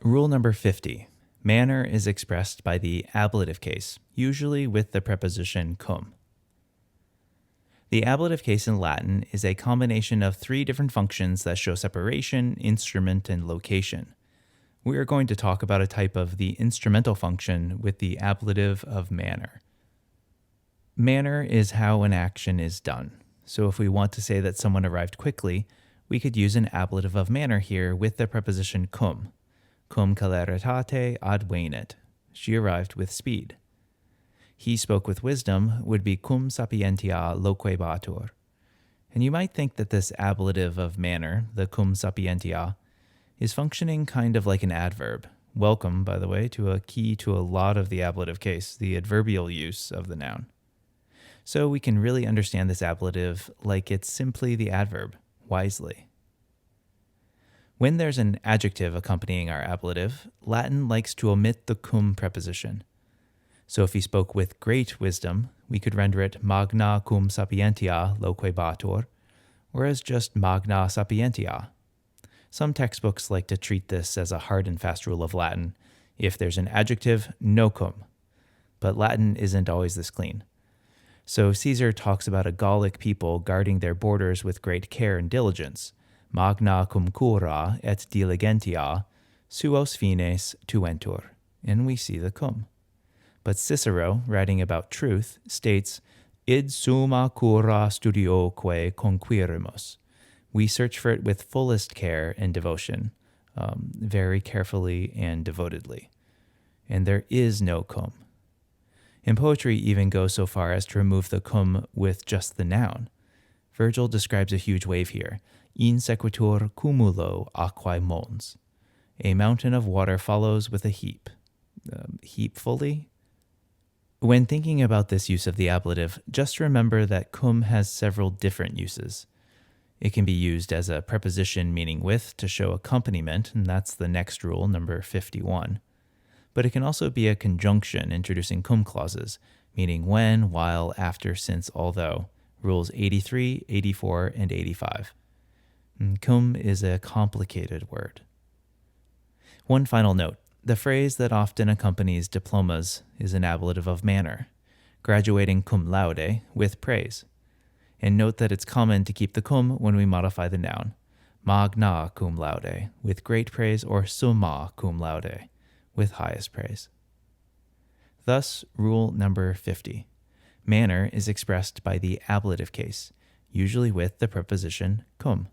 Rule number 50. Manner is expressed by the ablative case, usually with the preposition cum. The ablative case in Latin is a combination of three different functions that show separation, instrument, and location. We are going to talk about a type of the instrumental function with the ablative of manner. Manner is how an action is done. So if we want to say that someone arrived quickly, we could use an ablative of manner here with the preposition cum. Cum celeritate advenit. She arrived with speed. He spoke with wisdom would be cum sapientia loquebatur. And you might think that this ablative of manner, the cum sapientia, is functioning kind of like an adverb. Welcome, by the way, to a key to a lot of the ablative case, the adverbial use of the noun. So we can really understand this ablative like it's simply the adverb, wisely. When there's an adjective accompanying our ablative, Latin likes to omit the cum preposition. So if he spoke with great wisdom, we could render it magna cum sapientia loquebatur, or as just magna sapientia. Some textbooks like to treat this as a hard and fast rule of Latin. If there's an adjective, no cum. But Latin isn't always this clean. So Caesar talks about a Gallic people guarding their borders with great care and diligence. Magna cum cura et diligentia suos fines tuentur. And we see the cum. But Cicero, writing about truth, states, id summa cura studioque conquirimus. We search for it with fullest care and devotion, very carefully and devotedly. And there is no cum. And poetry even goes so far as to remove the cum with just the noun. Virgil describes a huge wave here. In sequitur cumulo aquae mons. A mountain of water follows with a heap. Heapfully? When thinking about this use of the ablative, just remember that cum has several different uses. It can be used as a preposition meaning with to show accompaniment, and that's the next rule, number 51. But it can also be a conjunction introducing cum clauses, meaning when, while, after, since, although, rules 83, 84, and 85. And cum is a complicated word. One final note. The phrase that often accompanies diplomas is an ablative of manner, graduating cum laude with praise. And note that it's common to keep the cum when we modify the noun, magna cum laude, with great praise, or summa cum laude, with highest praise. Thus, rule number 50. Manner is expressed by the ablative case, usually with the preposition cum.